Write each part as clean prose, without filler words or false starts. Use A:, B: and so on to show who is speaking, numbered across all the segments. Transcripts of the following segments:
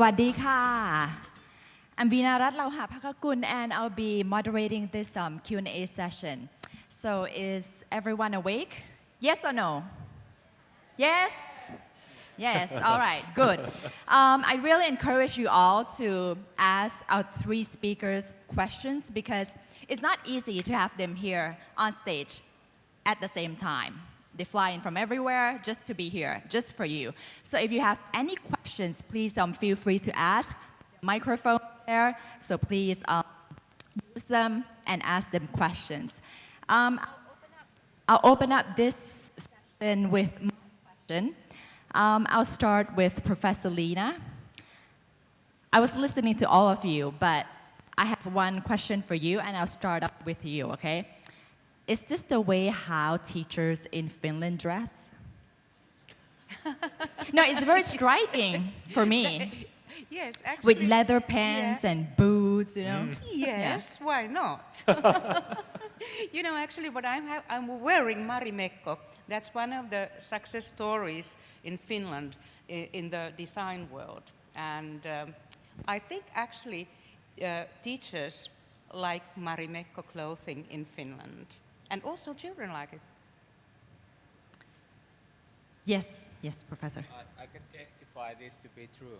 A: วัสดีค่ะ I'm Veena Ratlauha Phakakun and I'll be moderating this Q&A session. So is everyone awake? Yes or no? Yes? Yes, all right, good. I really encourage you all to ask our three speakers questions because it's not easy to have them here on stage at the same time. They fly in from everywhere just to be here, just for you. So if you have any questions, please feel free to ask. The microphone there, so please use them and ask them questions. I'll open up this session with my question. I'll start with Professor Leena. I was listening to all of you, but I have one question for you, and I'll start up with you, okay? Is this the way how teachers in Finland dress? No, it's very striking for me.
B: Yes, actually.
A: With leather pants and boots, you know?
B: Yes, why not? You know, actually what I'm wearing Marimekko. That's one of the success stories in Finland in the design world. And I think actually teachers like Marimekko clothing in Finland. And also children like it.
A: Yes, Professor.
C: I can testify this to be true.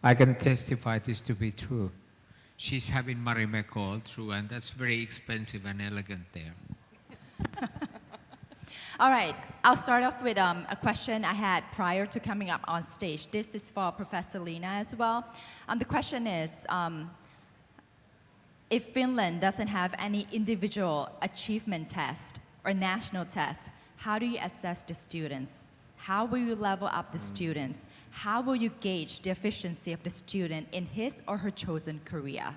C: I can testify this to be true. She's having Marimekko all through, and that's very expensive and elegant there.
A: All right, I'll start off with a question I had prior to coming up on stage. This is for Professor Leena as well. The question is, if Finland doesn't have any individual achievement test or national test, how do you assess the students? How will you level up the students? How will you gauge the efficiency of the student in his or her chosen career?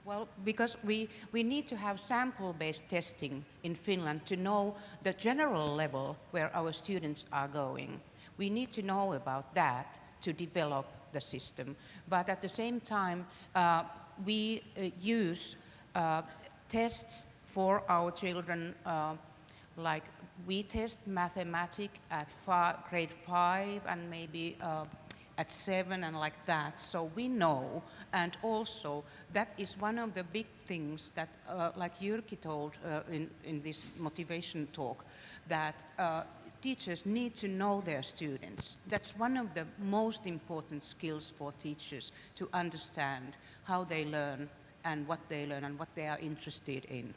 B: Well, because we need to have sample-based testing in Finland to know the general level where our students are going. We need to know about that to develop the system. But at the same time, we use tests for our children, like we test mathematics at grade 5 and maybe at 7 and like that, so we know. And also that is one of the big things that, like Jyki told in this motivation talk, that teachers need to know their students. That's one of the most important skills for teachers, to understand how they learn and what they are interested in.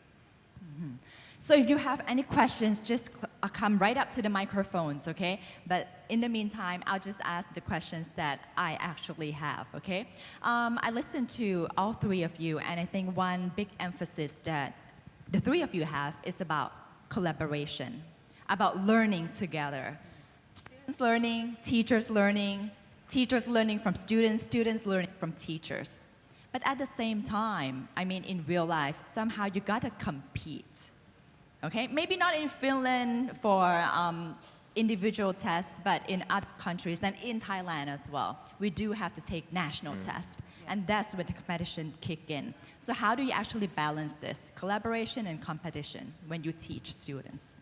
A: Mm-hmm. So if you have any questions, just come right up to the microphones, okay? But in the meantime, I'll just ask the questions that I actually have, okay? I listened to all three of you, and I think one big emphasis that the three of you have is about collaboration, about learning together. Students learning, teachers learning from students, students learning from teachers. But at the same time, I mean, in real life, somehow you gotta compete. Okay, maybe not in Finland for individual tests, but in other countries and in Thailand as well. We do have to take national tests, and that's where the competition kick in. So how do you actually balance this, collaboration and competition, when you teach students?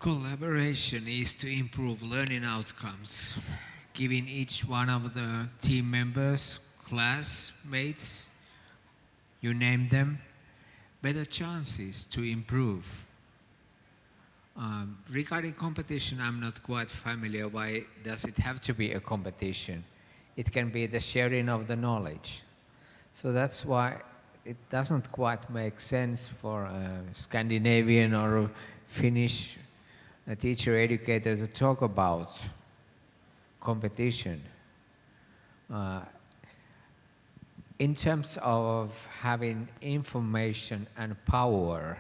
C: Collaboration is to improve learning outcomes, giving each one of the team members, classmates, you name them, better chances to improve. Regarding competition, I'm not quite familiar. Why does it have to be a competition? It can be the sharing of the knowledge. So that's why it doesn't quite make sense for a Scandinavian or a Finnish teacher educator to talk about competition. In terms of having information and power,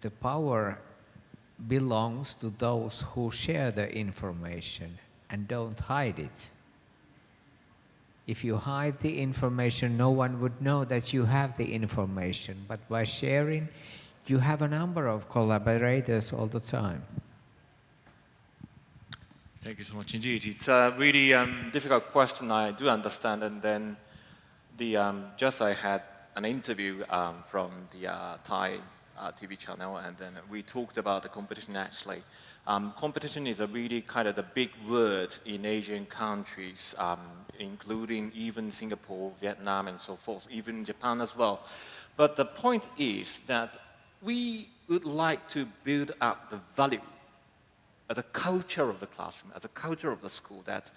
C: the power belongs to those who share the information and don't hide it. If you hide the information, no one would know that you have the information, but by sharing, you have a number of collaborators all the time.
D: Thank you so much indeed. It's a really difficult question, I do understand, and then just I had an interview from the Thai TV channel, and then we talked about the competition actually. Competition is a really kind of the big word in Asian countries, including even Singapore, Vietnam, and so forth, even Japan as well. But the point is that we would like to build up the value as a culture of the classroom, as a culture of the school, that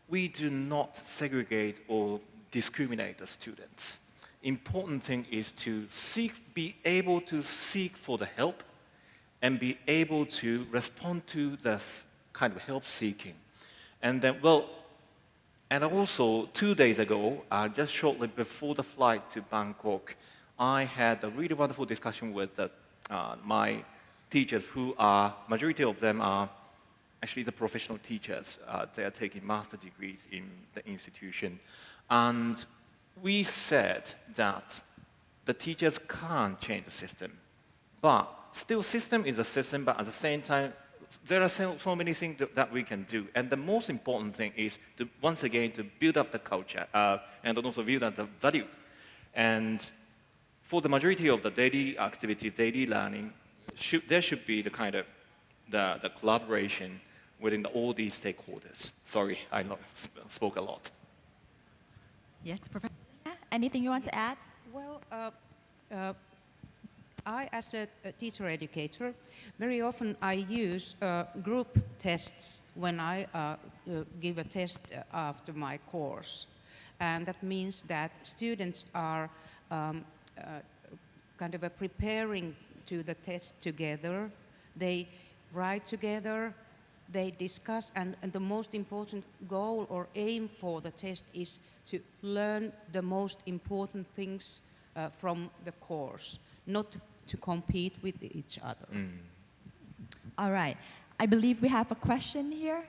D: we do not segregate or discriminate the students. Important thing is to be able to seek for the help and be able to respond to this kind of help seeking. And then, and also 2 days ago, just shortly before the flight to Bangkok, I had a really wonderful discussion with my teachers who are, majority of them are actually the professional teachers. They are taking master degrees in the institution. And we said that the teachers can't change the system, but still system is a system, but at the same time, there are so many things that we can do. And the most important thing is to, once again, to build up the culture and also build up the value. And for the majority of the daily activities, daily learning, there should be the kind of the collaboration within all these stakeholders. Sorry, I spoke a lot.
A: Yes, Professor. Anything you want to add?
B: Well, I, as a teacher educator, very often I use group tests when I give a test after my course. And that means that students are kind of preparing to the test together. They write together, they discuss, and the most important goal or aim for the test is to learn the most important things from the course, not to compete with each other.
A: All right. I believe we have a question here.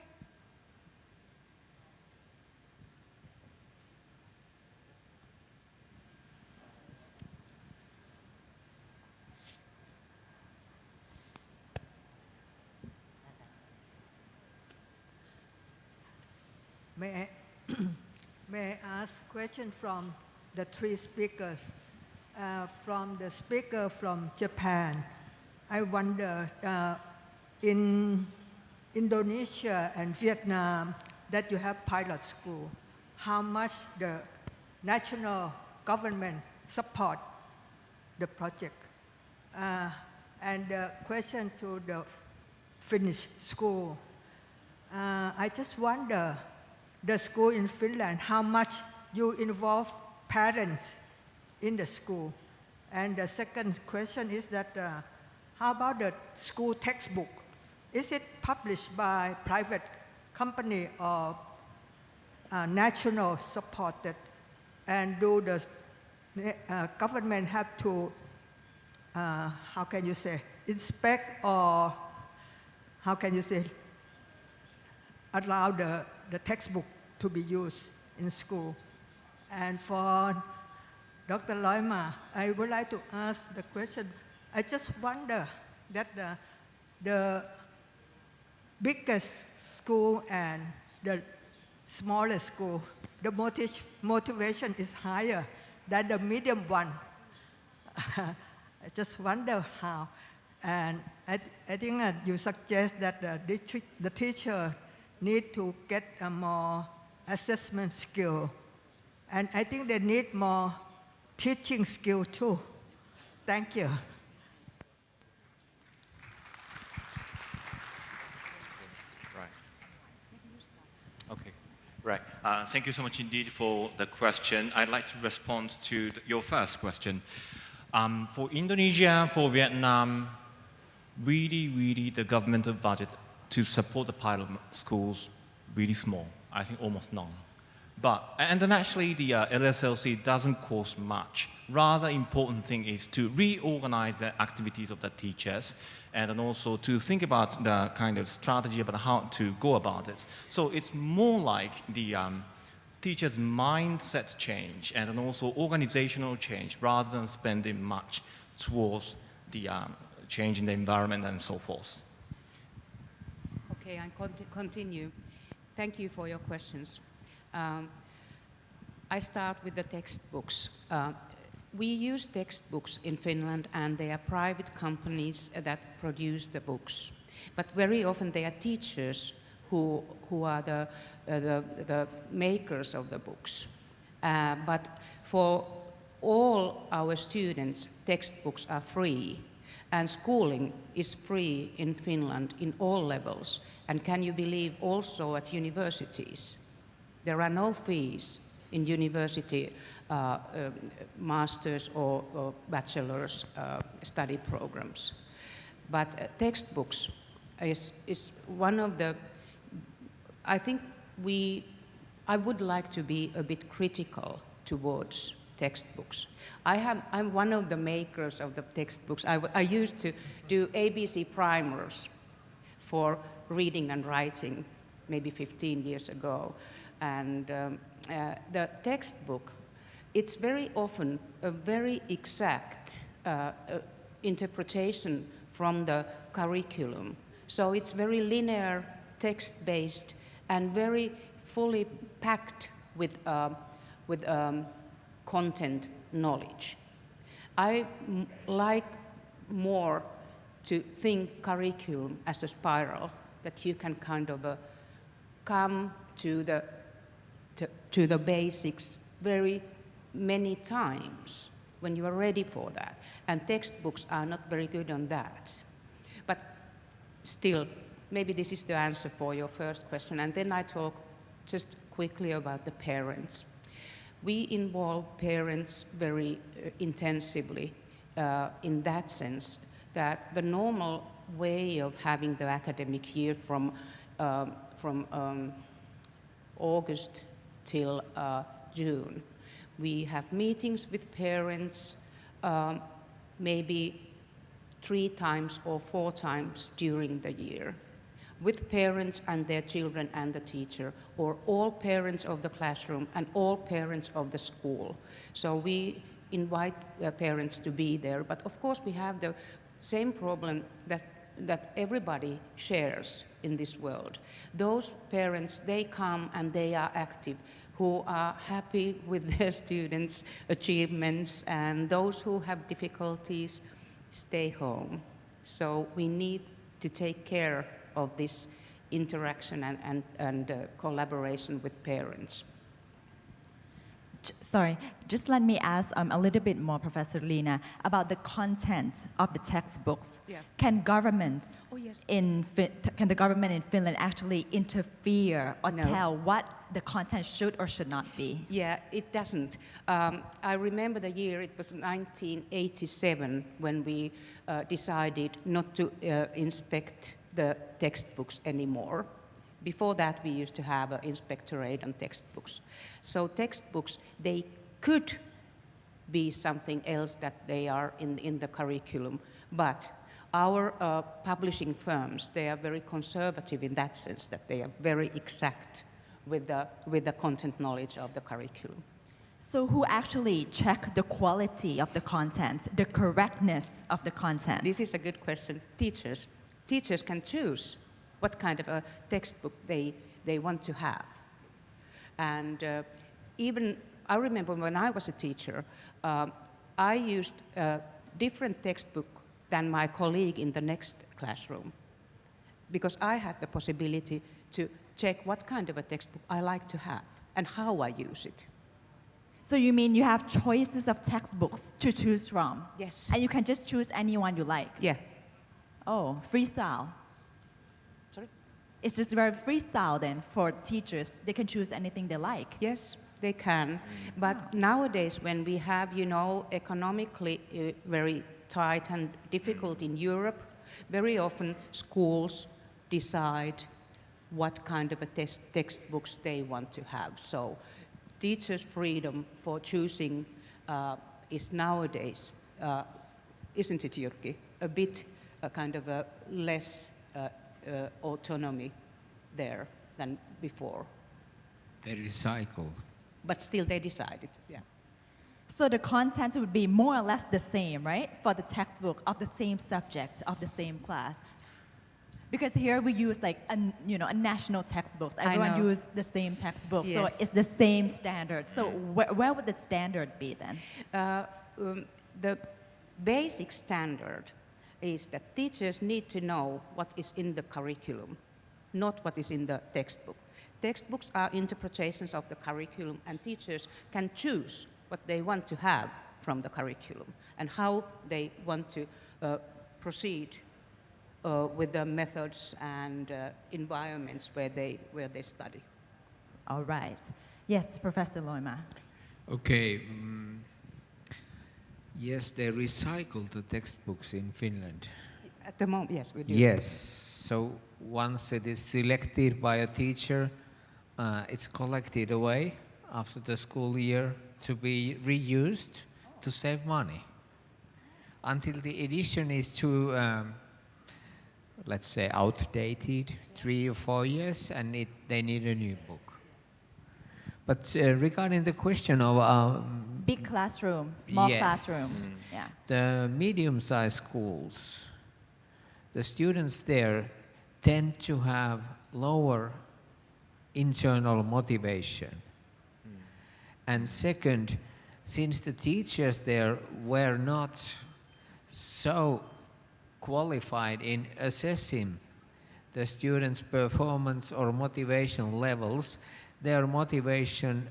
E: May I ask a question from the three speakers? From the speaker from Japan, I wonder, in Indonesia and Vietnam, that you have pilot school, how much the national government support the project? And the question to the Finnish school, I just wonder, the school in Finland, how much you involve parents in the school? And the second question is that, how about the school textbook? Is it published by private company or national supported? And do the government have to, how can you say, inspect, or how can you say, allow the textbook to be used in school? And for Dr. Loima, I would like to ask the question. I just wonder that the biggest school and the smallest school, the motivation is higher than the medium one. I just wonder how. And I think that you suggest that the teacher need to get a more assessment skill. And I think they need more teaching skill too. Thank you.
D: Right. Okay. Right. Thank you so much indeed for the question. I'd like to respond to your first question. For Indonesia, for Vietnam, really the governmental budget to support the pilot schools, really small. I think almost none. And then actually the LSLC doesn't cost much. Rather important thing is to reorganize the activities of the teachers and then also to think about the kind of strategy about how to go about it. So it's more like the teachers' mindset change and then also organizational change rather than spending much towards the change in the environment and so forth.
B: Okay, I continue. Thank you for your questions. I start with the textbooks. We use textbooks in Finland, and they are private companies that produce the books. But very often they are teachers who are the makers of the books. But for all our students, textbooks are free, and schooling is free in Finland in all levels. And can you believe also at universities? There are no fees in university master's or bachelor's study programs. But textbooks is one of the, I think I would like to be a bit critical towards textbooks. I'm one of the makers of the textbooks. I used to do ABC primers for reading and writing maybe 15 years ago. And the textbook, it's very often a very exact interpretation from the curriculum. So it's very linear, text-based, and very fully packed with content knowledge. I like more to think curriculum as a spiral, that you can kind of come to the basics very many times when you are ready for that. And textbooks are not very good on that. But still, maybe this is the answer for your first question. And then I talk just quickly about the parents. We involve parents very intensively in that sense that the normal way of having the academic year from August till June, we have meetings with parents maybe 3 times or 4 times during the year, with parents and their children and the teacher, or all parents of the classroom and all parents of the school. So we invite parents to be there, but of course we have the same problem that everybody shares in this world. Those parents, they come and they are active, who are happy with their students' achievements, and those who have difficulties stay home. So we need to take care of this interaction and collaboration with parents.
A: Sorry, just let me ask a little bit more, Professor Leena, about the content of the textbooks.
B: Yeah.
A: Can governments
B: Oh, yes.
A: can the government in Finland actually interfere or
B: No.
A: tell what the content should or should not be?
B: Yeah, it doesn't. I remember the year, it was 1987, when we decided not to inspect the textbooks anymore. Before that, we used to have an inspectorate on textbooks. So textbooks, they could be something else that they are in the curriculum, but our publishing firms, they are very conservative in that sense, that they are very exact with the content knowledge of the curriculum.
A: So who actually check the quality of the content, the correctness of the content?
B: This is a good question. Teachers. Teachers can choose what kind of a textbook they want to have. And even, I remember when I was a teacher, I used a different textbook than my colleague in the next classroom, because I had the possibility to check what kind of a textbook I like to have and how I use it.
A: So you mean you have choices of textbooks to choose from?
B: Yes.
A: And you can just choose any one you like?
B: Yeah.
A: Oh, freestyle.
B: Sorry?
A: It's just very freestyle then for teachers. They can choose anything they like.
B: Yes, they can. But nowadays, when we have, economically very tight and difficult in Europe, very often schools decide what kind of a textbooks they want to have. So teachers' freedom for choosing is nowadays, isn't it, Jyki, a bit kind of a less autonomy there than before.
C: They recycle.
B: But still they decided, yeah.
A: So the content would be more or less the same, right? For the textbook of the same subject, of the same class. Because here we use like a national textbooks. Everyone use the same textbook,
B: Yes.
A: so it's the same standard. So where would the standard be then?
B: the basic standard is that teachers need to know what is in the curriculum, not what is in the textbook. Textbooks are interpretations of the curriculum, and teachers can choose what they want to have from the curriculum and how they want to proceed with the methods and environments where they study.
A: All right. Yes, Professor Loima.
C: Okay. Yes, they recycle the textbooks in Finland.
B: At the moment, yes, we do.
C: Yes. So once it is selected by a teacher, it's collected away after the school year to be reused to save money. Until the edition is too, let's say, outdated, 3 or 4 years, and they need a new book. But regarding the question of
A: Big classroom, small
C: yes,
A: classroom. Yeah.
C: the medium-sized schools, the students there tend to have lower internal motivation. And second, since the teachers there were not so qualified in assessing the students' performance or motivation levels, their motivation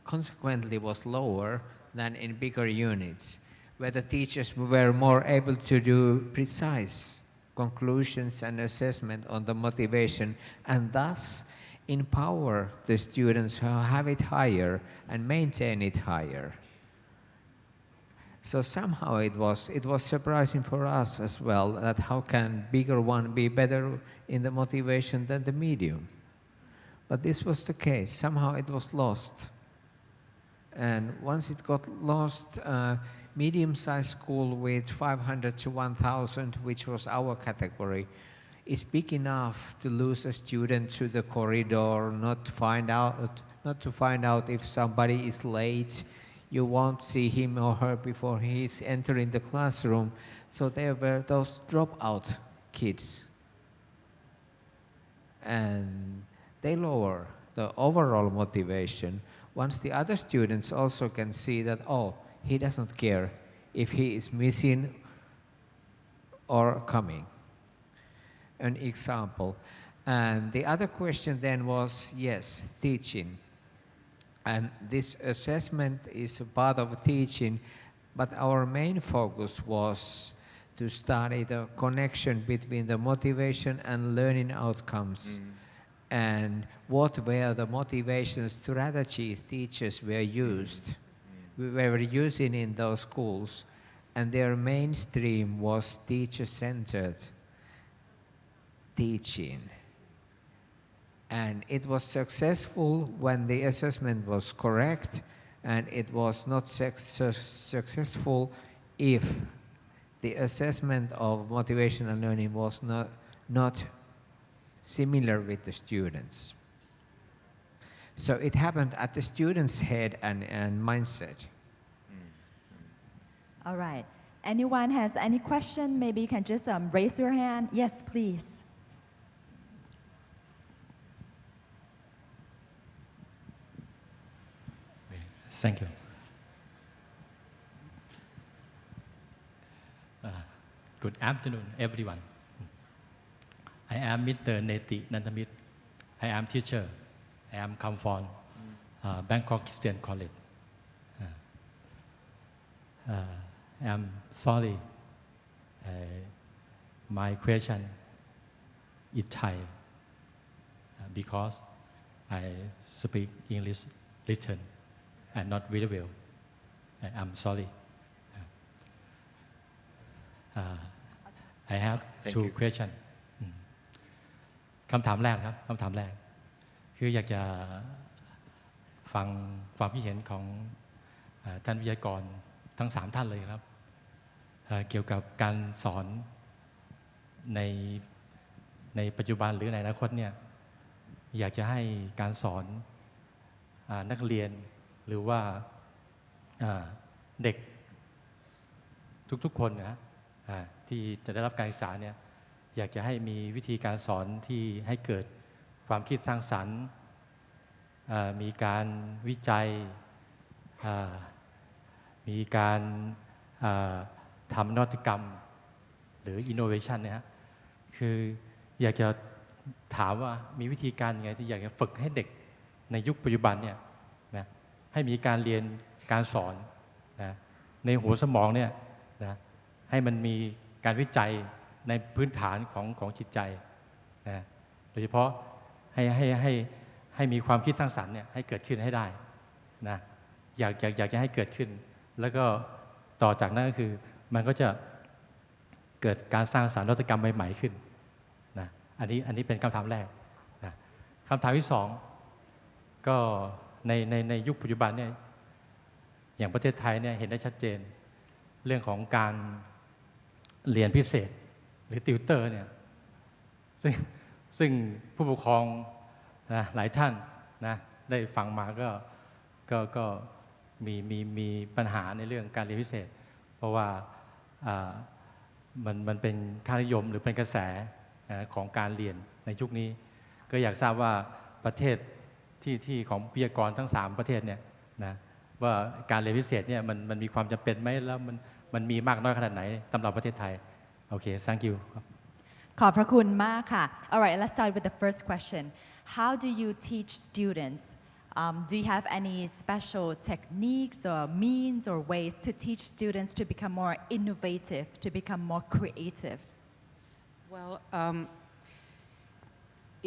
C: consequently was lower than in bigger units, where the teachers were more able to do precise conclusions and assessment on the motivation, and thus empower the students who have it higher and maintain it higher. So somehow it was surprising for us as well that how can bigger one be better in the motivation than the medium. But this was the case. Somehow it was lost. And once it got lost, medium-sized school with 500 to 1,000, which was our category, is big enough to lose a student to the corridor, not to find out if somebody is late. You won't see him or her before he is entering the classroom. So there were those dropout kids. And they lower the overall motivation. Once the other students also can see that, oh, he doesn't care if he is missing or coming. An example. And the other question then was, yes, teaching. And this assessment is a part of teaching, but our main focus was to study the connection between the motivation and learning outcomes. And what were the motivation strategies teachers were using in those schools, and their mainstream was teacher-centered teaching. And it was successful when the assessment was correct, and it was not successful if the assessment of motivation and learning was not similar with the students. So it happened at the student's head and mindset.
A: All right. Anyone has any question? Maybe you can just raise your hand. Yes, please.
F: Thank you. Good afternoon, everyone. I am Mr. Neti Nantamit. I am teacher. I am come from Bangkok Christian College. I am sorry. My question is Thai because I speak English written and not very well. I'm sorry. I have two questions. คำถามแรกครับคำถามแรกคืออยากจะฟังความคิดเห็นของท่านวิทยากรทั้ง3ท่านเลยครับเกี่ยวกับการสอนในปัจจุบันหรือในอนาคตเนี่ยอยากจะให้การสอนนักเรียนหรือว่าเด็กทุกๆคนนะที่จะได้รับการศึกษาเนี่ยอยากจะให้มีวิธีการสอนที่ให้เกิดความคิดสร้างสรรค์มีการวิจัย มีการทำนวัตกรรมหรือ innovation เนี่ยฮะคืออยากจะถามว่ามีวิธีการยังไงที่อยากจะฝึกให้เด็กในยุคปัจจุบันเนี่ยนะให้มีการเรียนการสอนนะในหัวสมองเนี่ยนะให้มันมีการวิจัยในพื้นฐานของจิตใจนะโดยเฉพาะให้มีความคิดสร้างสรรค์เนี่ยให้เกิดขึ้นให้ได้นะอยากจะให้เกิดขึ้นแล้วก็ต่อจากนั้นก็คือมันก็จะเกิดการสร้างสรรค์นวัตกรรมใหม่ๆขึ้นนะอันนี้เป็นคำถามแรกนะคำถามที่สองก็ในยุคปัจจุบันเนี่ยอย่างประเทศไทยเนี่ยเห็นได้ชัดเจนเรื่องของการเรียนพิเศษหรือติวเตอร์เนี่ยซึ่งผู้ปกครองนะหลายท่านนะได้ฟังมาก็มีปัญหาในเรื่องการเรียนพิเศษเพราะว่ามันเป็นค่านิยมหรือเป็นกระแสของการเรียนในยุคนี้ก็อยากทราบว่าประเทศที่ของวิทยากรทั้ง3ประเทศเนี่ยนะว่าการเรียนพิเศษเนี่ยมันมีความจำเป็นไหมแล้วมันมีมากน้อยขนาดไหนสำหรับประเทศไทยโอเค thank you
A: ขอบพระคุณมากค่ะ Alright, let's start with the first question. How do you teach students? Do you have any special techniques or means or ways to teach students to become more innovative, to become more creative?
B: Well,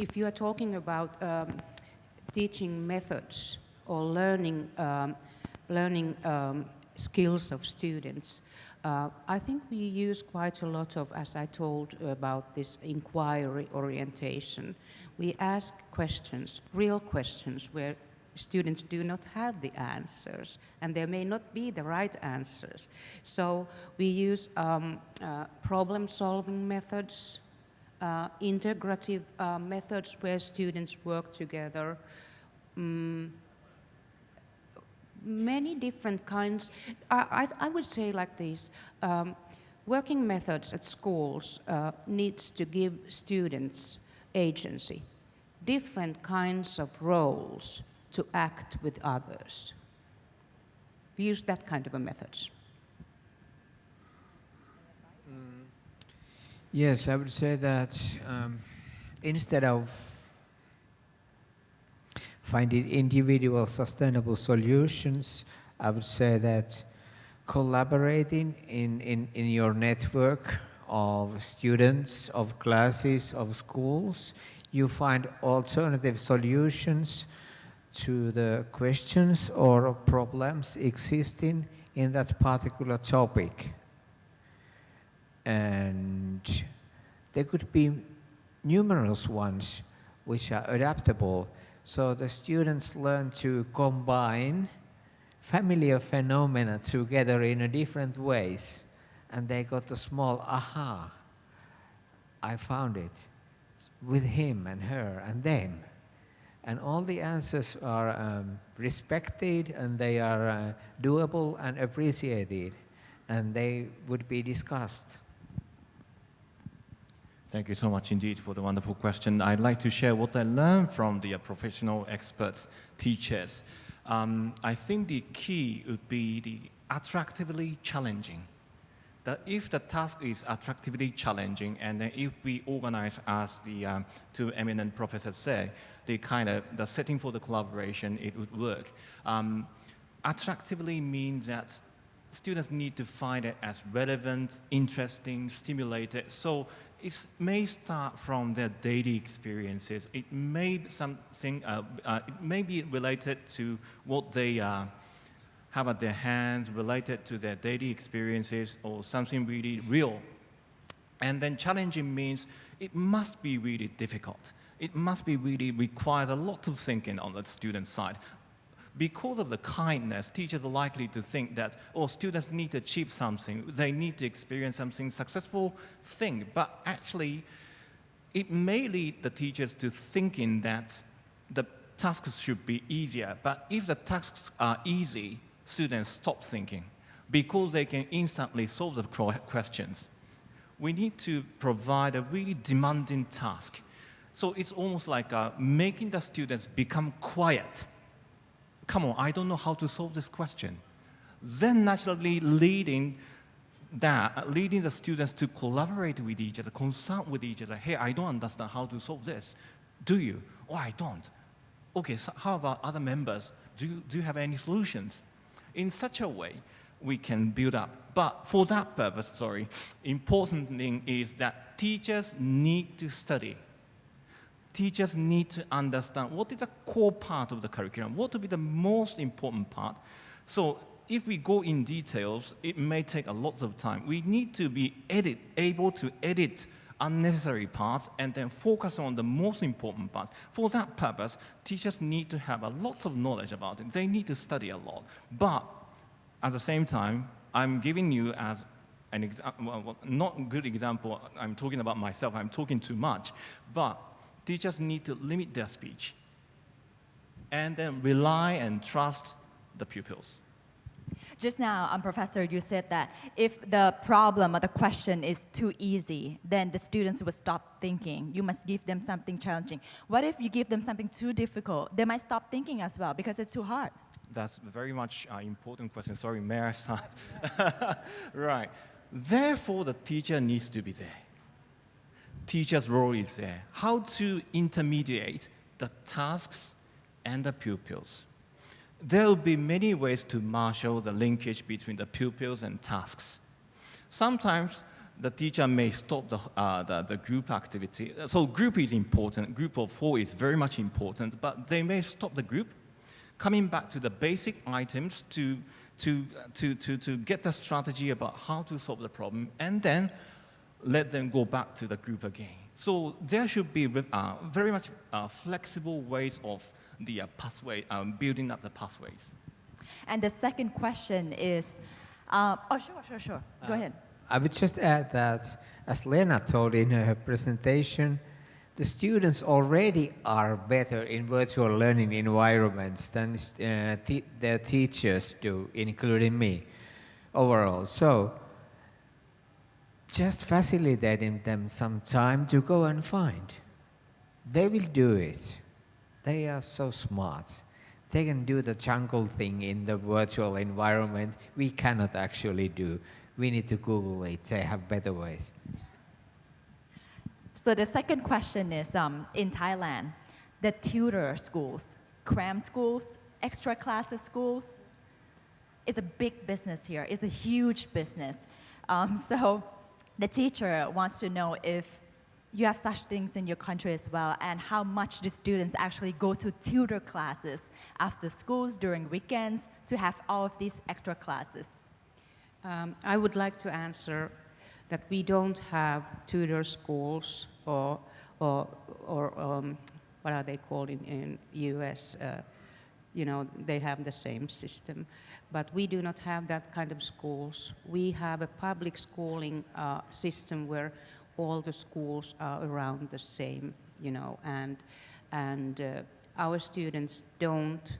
B: if you are talking about teaching methods or learning skills of students, I think we use quite a lot of, as I told about this inquiry orientation. We ask questions, real questions, where students do not have the answers, and there may not be the right answers. So we use problem-solving methods, integrative methods where students work together, many different kinds. I would say like this, working methods at schools needs to give students agency, different kinds of roles to act with others. We use that kind of a methods.
C: Yes, I would say that instead of finding individual sustainable solutions, I would say that collaborating in your network of students, of classes, of schools, you find alternative solutions to the questions or problems existing in that particular topic. And there could be numerous ones which are adaptable. So the students learn to combine familiar phenomena together in a different ways. And they got a small aha. I found it with him and her and them. And all the answers are respected and they are doable and appreciated. And they would be discussed.
D: Thank you so much indeed for the wonderful question. I'd like to share what I learned from the professional experts, teachers. I think the key would be the attractively challenging. That if the task is attractively challenging, and then if we organize, as the two eminent professors say, the setting for the collaboration, it would work. Attractively means that students need to find it as relevant, interesting, stimulated. So it may start from their daily experiences. It may be it may be related to what they have at their hands, related to their daily experiences, or something really real. And then challenging means it must be really difficult. It must be really requires a lot of thinking on the student side. Because of the kindness, teachers are likely to think that, students need to achieve something, they need to experience something successful thing. But actually, it may lead the teachers to thinking that the tasks should be easier. But if the tasks are easy, students stop thinking because they can instantly solve the questions. We need to provide a really demanding task. So it's almost like making the students become quiet. Come on, I don't know how to solve this question.
G: then naturally leading the students to collaborate with each other, consult with each other. Hey, I don't understand how to solve this. Do you? Oh, I don't. Okay, so how about other members? Do you have any solutions? In such a way, we can build up. But for that purpose, important thing is that teachers need to study. Teachers need to understand what is the core part of the curriculum, what will be the most important part. So if we go in details, it may take a lot of time. We need to be able to edit unnecessary parts and then focus on the most important parts. For that purpose, teachers need to have a lot of knowledge about it. They need to study a lot. But at the same time, I'm giving you as an example, well, not a good example, I'm talking about myself, I'm talking too much, but teachers need to limit their speech and then rely and trust the pupils.
A: Just now, Professor, you said that if the problem or the question is too easy, then the students will stop thinking. You must give them something challenging. What if you give them something too difficult? They might stop thinking as well because it's too hard.
G: That's very much an important question. Sorry, may I start? Right. Therefore, the teacher needs to be there. Teacher's role is there. How to intermediate the tasks and the pupils. There will be many ways to marshal the linkage between the pupils and tasks. Sometimes the teacher may stop the group activity. So group is important. Group of 4 is very much important, but they may stop the group, coming back to the basic items to get the strategy about how to solve the problem, and then let them go back to the group again. So there should be very much flexible ways of the pathway, building up the pathways.
A: And the second question is, sure. Go ahead.
C: I would just add that, as Leena told in her presentation, the students already are better in virtual learning environments than their teachers do, including me, overall. So just facilitating them some time to go and find. They will do it. They are so smart. They can do the jungle thing in the virtual environment we cannot actually do. We need to Google it. They have better ways.
A: So the second question is, in Thailand, the tutor schools, cram schools, extra classes schools, is a big business here. It's a huge business. So the teacher wants to know if you have such things in your country as well, and how much the students actually go to tutor classes after schools, during weekends, to have all of these extra classes.
B: I would like to answer that we don't have tutor schools or what are they called in US? They have the same system. But we do not have that kind of schools. We have a public schooling system where all the schools are around the same, and our students don't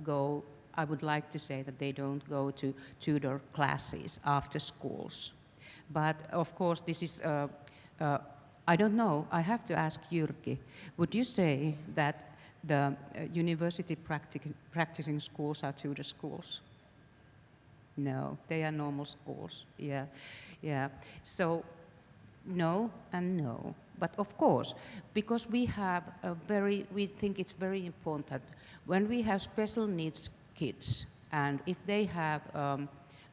B: go, I would like to say that they don't go to tutor classes after schools. But of course, this is, I don't know, I have to ask Jyki, would you say that the university practicing schools are tutor schools? No, they are normal schools, yeah. So, no and no. But of course, because we think it's very important, when we have special needs kids, and if they have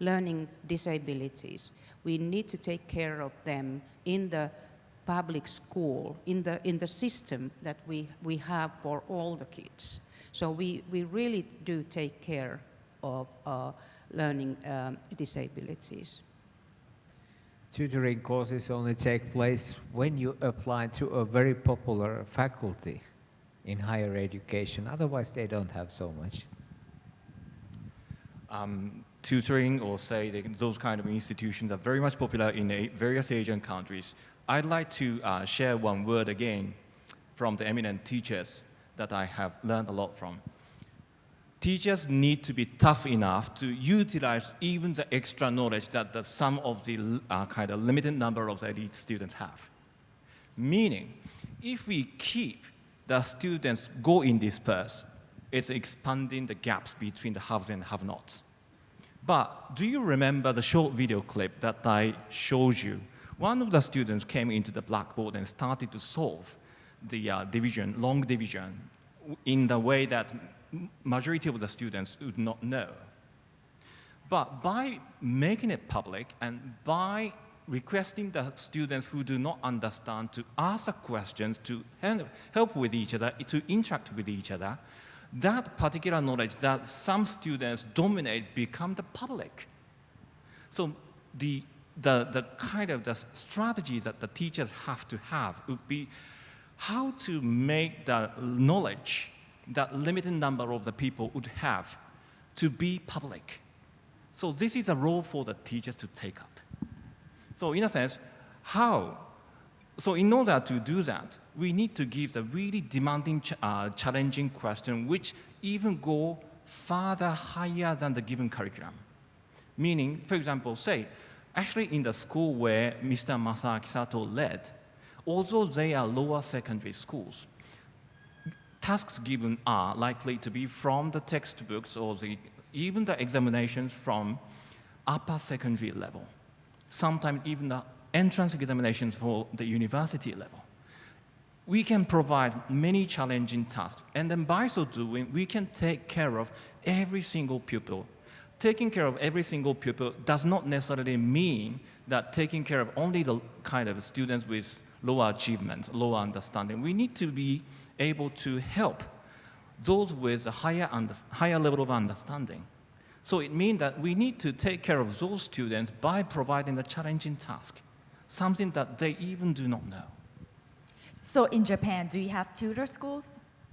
B: learning disabilities, we need to take care of them in the public school, in the system that we have for all the kids. So we really do take care of learning disabilities.
C: Tutoring courses only take place when you apply to a very popular faculty in higher education. Otherwise, they don't have so much.
G: Tutoring, or say those kind of institutions, are very much popular in various Asian countries. I'd like to share one word again from the eminent teachers that I have learned a lot from. Teachers need to be tough enough to utilize even the extra knowledge that some of the kind of limited number of the elite students have. Meaning, if we keep the students go in disperse, it's expanding the gaps between the haves and have-nots. But do you remember the short video clip that I showed you? One of the students came into the blackboard and started to solve the long division, in the way that majority of the students would not know. But by making it public and by requesting the students who do not understand to ask the questions, to help with each other, to interact with each other, that particular knowledge that some students dominate become the public. So the kind of the strategy that the teachers have to have would be how to make the knowledge that limited number of the people would have to be public. So this is a role for the teachers to take up. So in a sense, how? So in order to do that, we need to give the really demanding, challenging question, which even go farther higher than the given curriculum. Meaning, for example, say, actually in the school where Mr. Masaaki Sato led, although they are lower secondary schools, tasks given are likely to be from the textbooks or even the examinations from upper secondary level. Sometimes even the entrance examinations for the university level. We can provide many challenging tasks, and then by so doing, we can take care of every single pupil. Taking care of every single pupil does not necessarily mean that taking care of only the kind of students with lower achievements, lower understanding. We need to be able to help those with a higher level of understanding. So it means that we need to take care of those students by providing a challenging task, something that they even do not know.
A: So in Japan, do you have tutor schools?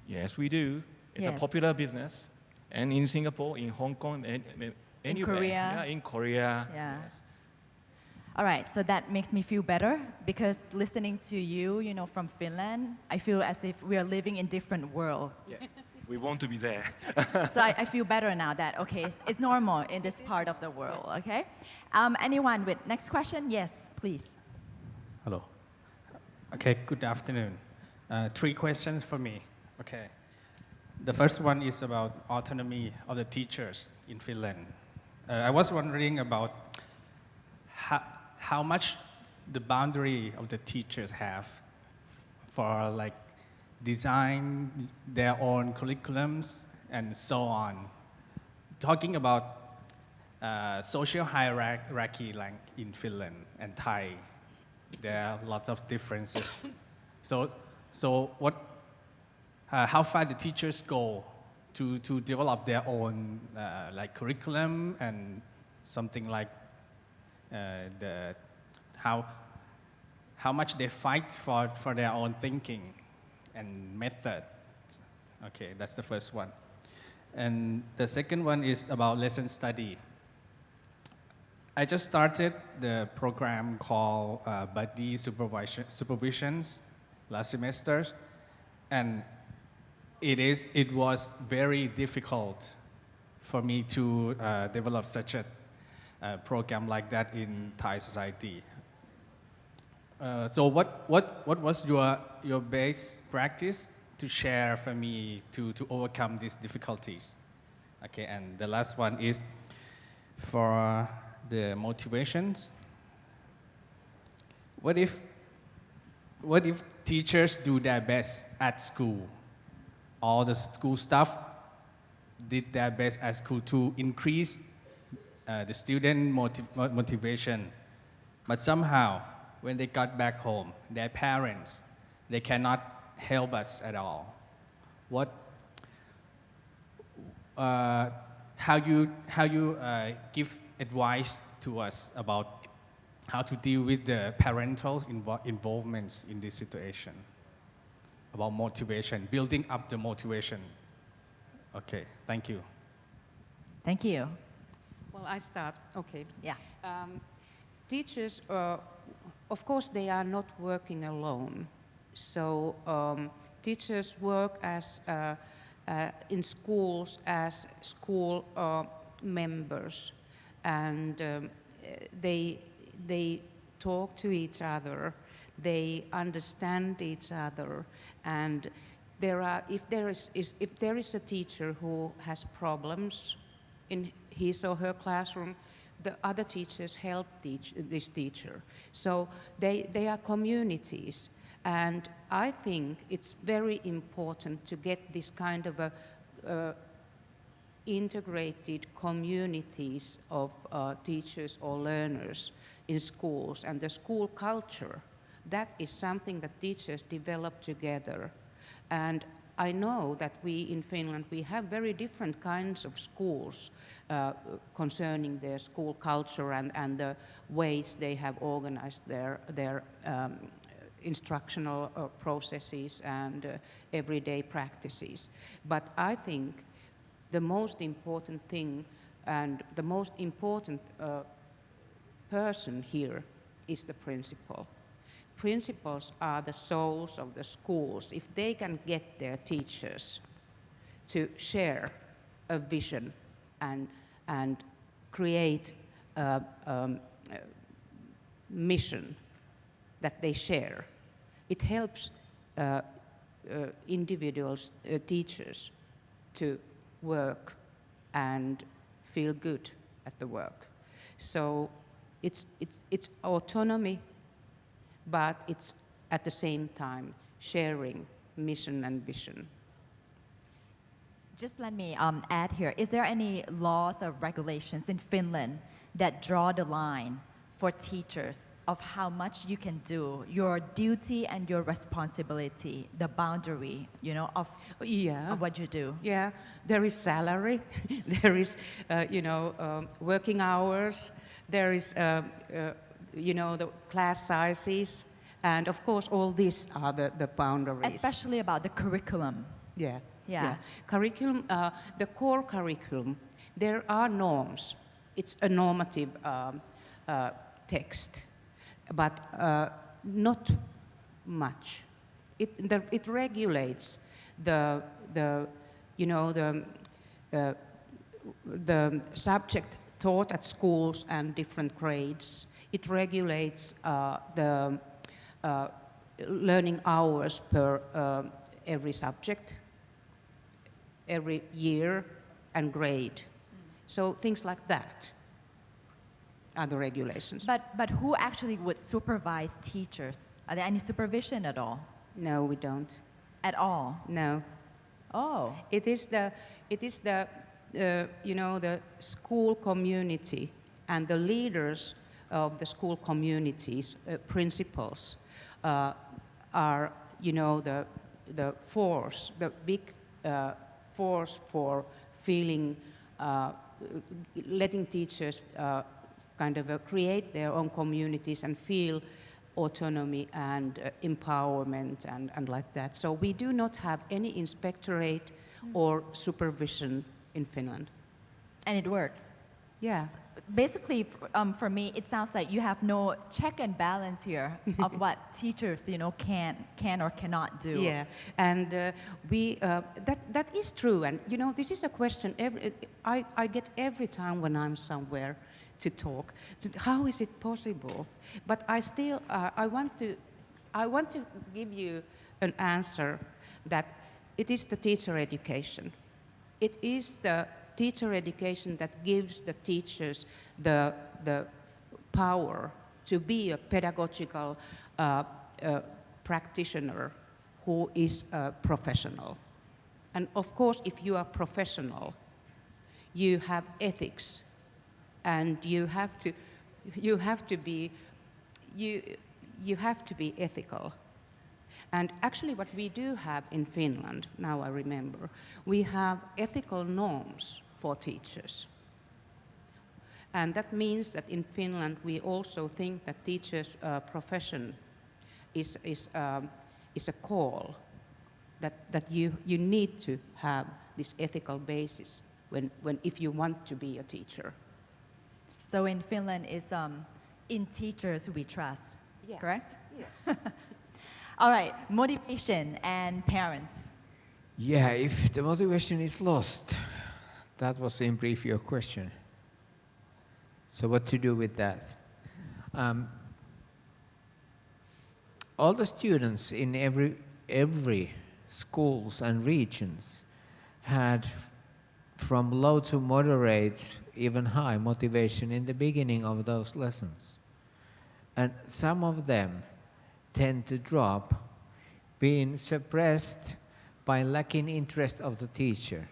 G: Yes, we do. It's
A: Yes.
G: a popular business. And in Singapore, in Hong Kong, anywhere.
A: Korea.
G: Yeah, in Korea.
A: Yeah.
G: Yes.
A: All right, so that makes me feel better because listening to you, from Finland, I feel as if we are living in different world.
G: Yeah. We want to be there.
A: So I feel better now that, okay, it's normal in this part of the world, okay? Anyone with next question? Yes, please.
H: Hello. Okay, good afternoon. 3 questions for me. Okay. The first one is about autonomy of the teachers in Finland. I was wondering about how much the boundary of the teachers have for design their own curriculums and so on. Talking about social hierarchy like in Finland and Thai, there are lots of differences. So how far the teachers go to develop their own curriculum and something like how much they fight for their own thinking and method. Okay, that's the first one. And the second one is about lesson study. I just started the program called Buddy Supervisions last semester, and it was very difficult for me to develop such a program like that in Thai society. So what was your base practice to share for me to overcome these difficulties? Okay, and the last one is for the motivations. What if teachers do their best at school? All the school staff did their best at school to increase the student motivation, but somehow when they got back home, their parents, they cannot help us at all. How you give advice to us about how to deal with the parental involvements in this situation, about motivation, building up the motivation. Okay, thank you.
A: Thank you.
B: Well, I start. Okay.
A: Yeah.
B: Teachers, of course, they are not working alone. So teachers work as in schools as school members, and they talk to each other. They understand each other, and if there is a teacher who has problems in his or her classroom, the other teachers help this teacher. So they are communities. And I think it's very important to get this kind of integrated communities of teachers or learners in schools, and the school culture. That is something that teachers develop together. And I know that we in Finland, we have very different kinds of schools concerning their school culture and the ways they have organized their instructional processes and everyday practices. But I think the most important thing and the most important person here is the principal. Principals are the souls of the schools. If they can get their teachers to share a vision and create a mission that they share, it helps individuals, teachers, to work and feel good at the work. So it's autonomy, but it's at the same time sharing mission and vision.
A: Just let me add here. Is there any laws or regulations in Finland that draw the line for teachers of how much you can do, your duty and your responsibility, the boundary, of what you do?
B: Yeah, there is salary, there is, working hours, there is, the class sizes, and of course all these are the boundaries.
A: Especially about the curriculum.
B: Yeah. Curriculum, the core curriculum, there are norms. It's a normative text, but not much. It regulates the subject taught at schools and different grades. It regulates the learning hours per every subject, every year and grade. So things like that are the regulations.
A: But who actually would supervise teachers? Are there any supervision at all?
B: No, we don't.
A: At all?
B: No.
A: Oh.
B: It is the the school community and the leaders of the school communities, principals, are the force, the big force for feeling, letting teachers kind of create their own communities and feel autonomy and empowerment and like that. So we do not have any inspectorate or supervision in Finland.
A: And it works?
B: Yeah.
A: Basically, for me, it sounds like you have no check and balance here of what teachers, can or cannot do.
B: Yeah, and that is true. And this is a question I get every time when I'm somewhere to talk. How is it possible? But I still I want to give you an answer that it is the teacher education. It is the teacher education that gives the teachers the power to be a pedagogical practitioner who is a professional. And of course, if you are professional, you have ethics, and you have to be ethical. And actually what we do have in Finland, now I remember, we have ethical norms for teachers. And that means that in Finland we also think that teachers' profession is a call, that you need to have this ethical basis if you want to be a teacher.
A: So in Finland is in teachers we trust, correct?
B: Yes.
A: All right, motivation and parents.
C: Yeah, if the motivation is lost, that was in brief your question. So what to do with that? All the students in every schools and regions had from low to moderate even high motivation in the beginning of those lessons. And some of them tend to drop, being suppressed by lacking interest of the teacher.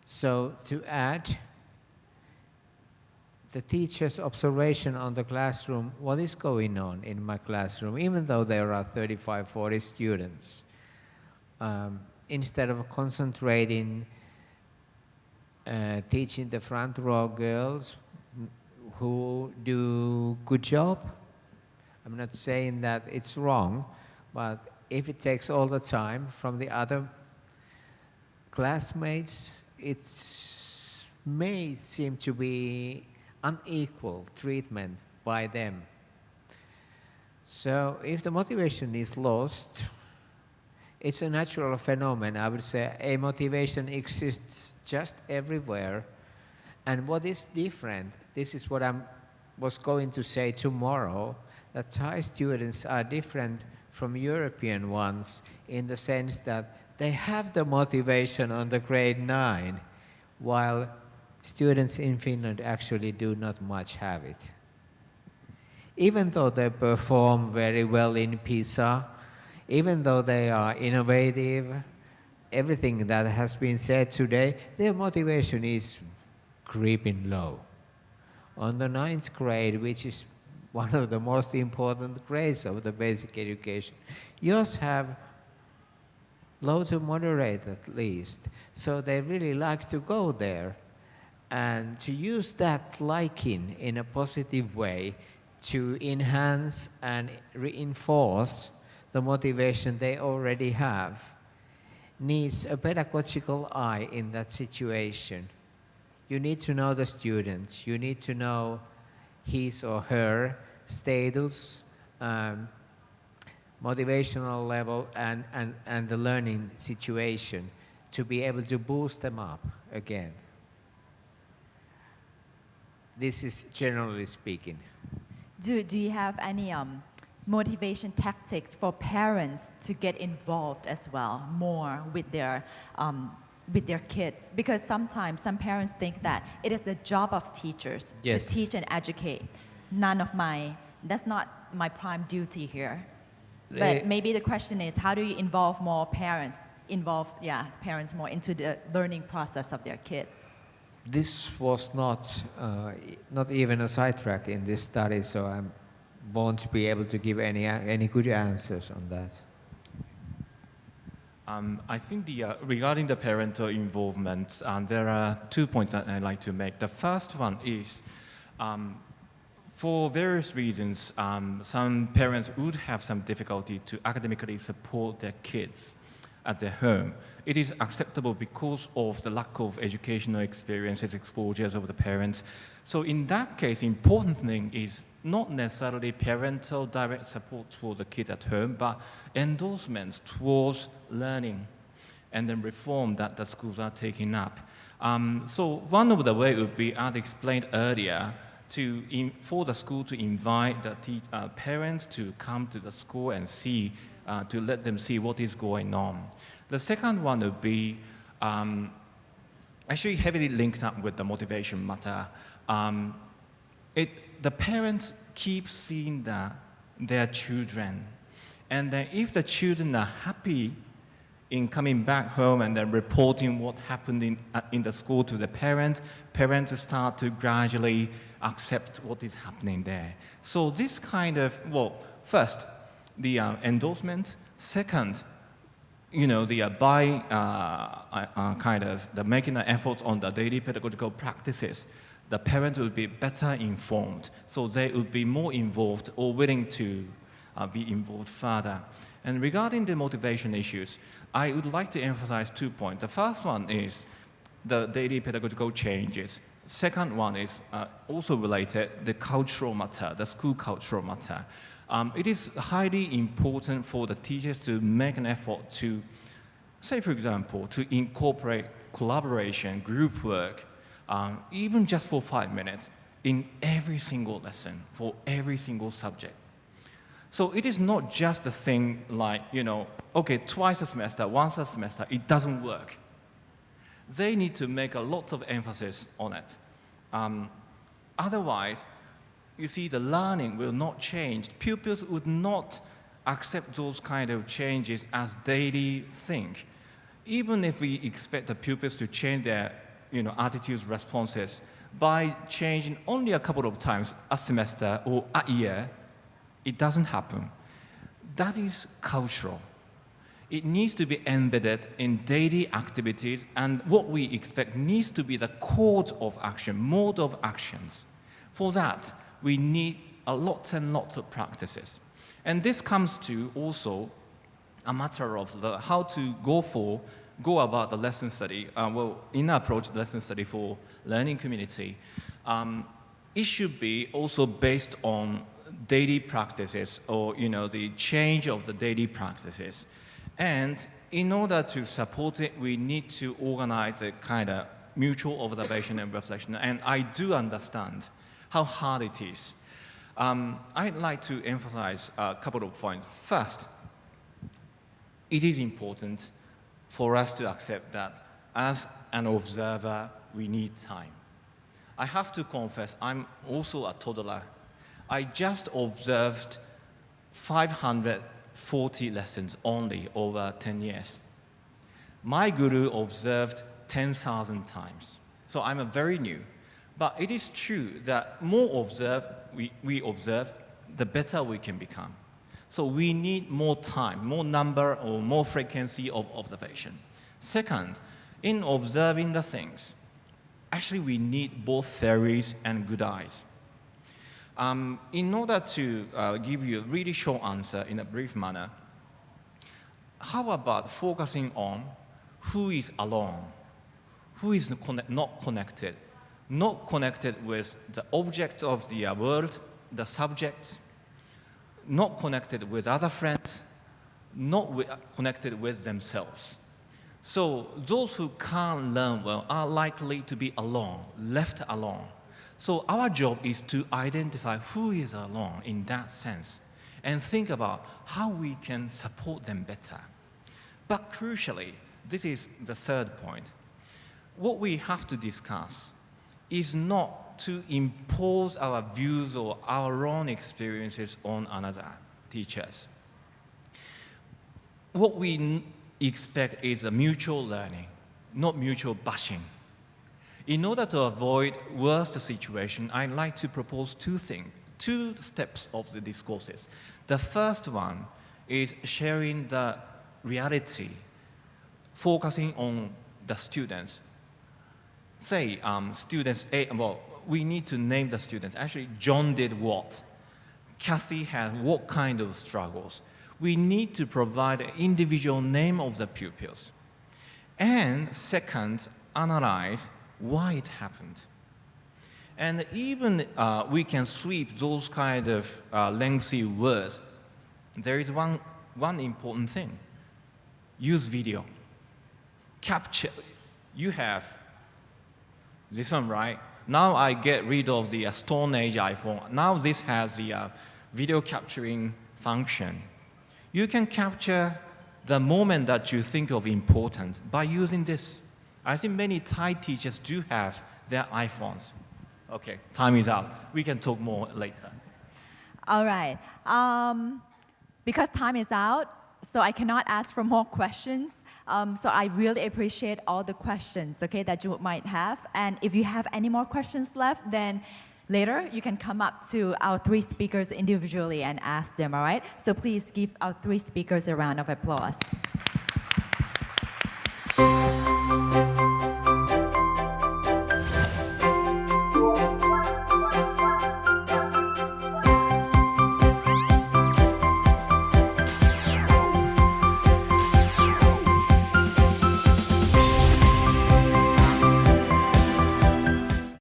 C: So to add the teacher's observation on the classroom, what is going on in my classroom, even though there are 35, 40 students, instead of concentrating teaching the front row girls who do good job. I'm not saying that it's wrong, but if it takes all the time from the other classmates, it may seem to be unequal treatment by them. So if the motivation is lost, it's a natural phenomenon. I would say a motivation exists just everywhere. And what is different, this is what I was going to say tomorrow, that Thai students are different from European ones in the sense that they have the motivation on the grade 9, while students in Finland actually do not much have it. Even though they perform very well in PISA, even though they are innovative, everything that has been said today, their motivation is creeping low. On the 9th grade, which is one of the most important grades of the basic education, yours have low to moderate at least. So they really like to go there and to use that liking in a positive way to enhance and reinforce the motivation they already have, needs a pedagogical eye in that situation. You need to know the student. You need to know his or her status, motivational level, and the learning situation to be able to boost them up again. This is generally speaking.
A: Do you have any motivation tactics for parents to get involved as well more with their kids? Because sometimes some parents think that it is the job of teachers
C: Yes.
A: to teach and educate. That's not my prime duty here. But maybe the question is, how do you involve more parents, parents more into the learning process of their kids?
C: This was not even a sidetrack in this study, so I won't be able to give any good answers on that.
G: I think regarding the parental involvement, there are 2 points that I'd like to make. The first one is, for various reasons, some parents would have some difficulty to academically support their kids at their home. It is acceptable because of the lack of educational experiences, exposures of the parents. So in that case, important thing is not necessarily parental direct support for the kid at home, but endorsements towards learning and then reform that the schools are taking up. So one of the ways would be, as explained earlier, for the school to invite the parents to come to the school and see, to let them see what is going on. The second one would be actually heavily linked up with the motivation matter. The parents keep seeing their children, and then if the children are happy in coming back home and then reporting what happened in the school to the parents start to gradually accept what is happening there. So this kind of, first, the endorsement. Second, the making the efforts on the daily pedagogical practices, the parents will be better informed, so they would be more involved or willing to be involved further. And regarding the motivation issues, I would like to emphasize 2 points. The first one is the daily pedagogical changes. Second one is also related, the cultural matter, the school cultural matter. It is highly important for the teachers to make an effort to, say for example, to incorporate collaboration, group work, even just for 5 minutes in every single lesson, for every single subject. So it is not just a thing like, okay, twice a semester, once a semester, it doesn't work. They need to make a lot of emphasis on it. Otherwise, you see, the learning will not change. Pupils would not accept those kind of changes as daily thing. Even if we expect the pupils to change their attitudes, responses, by changing only a couple of times a semester or a year, it doesn't happen. That is cultural. It needs to be embedded in daily activities, and what we expect needs to be the code of action, mode of actions. For that, we need a lot and lots of practices. And this comes to also a matter of how to go about the lesson study, in our approach, the lesson study for learning community. It should be also based on daily practices or the change of the daily practices. And in order to support it, we need to organize a kind of mutual observation and reflection. And I do understand how hard it is. I'd like to emphasize a couple of points. First, it is important for us to accept that as an observer, we need time. I have to confess, I'm also a toddler. I just observed 540 lessons only over 10 years. My guru observed 10,000 times. So I'm a very new. But it is true that more we observe, the better we can become. So we need more time, more number or more frequency of observation. Second, in observing the things, actually we need both theories and good eyes. In order to give you a really short answer in a brief manner, how about focusing on who is alone, who is not connected with the object of the world, the subject, not connected with other friends, connected with themselves. So those who can't learn well are likely to be alone, left alone. So our job is to identify who is alone in that sense and think about how we can support them better. But crucially, this is the third point. What we have to discuss is not to impose our views or our own experiences on another teachers. What we expect is a mutual learning, not mutual bashing. In order to avoid worst situation, I'd like to propose two steps of the discourses. The first one is sharing the reality, focusing on the students. Say students A, we need to name the students. Actually, John did what? Kathy had what kind of struggles? We need to provide an individual name of the pupils. And second, analyze why it happened. And even we can sweep those kind of lengthy words. There is one important thing. Use video. Capture. You have this one, right? Now I get rid of the Stone Age iPhone. Now this has the video capturing function. You can capture the moment that you think of important by using this. I think many Thai teachers do have their iPhones. Okay, time is out. We can talk more later.
A: All right. Because time is out, so I cannot ask for more questions. So I really appreciate all the questions, okay, that you might have. And if you have any more questions left, then later you can come up to our three speakers individually and ask them, all right? So please give our three speakers a round of applause.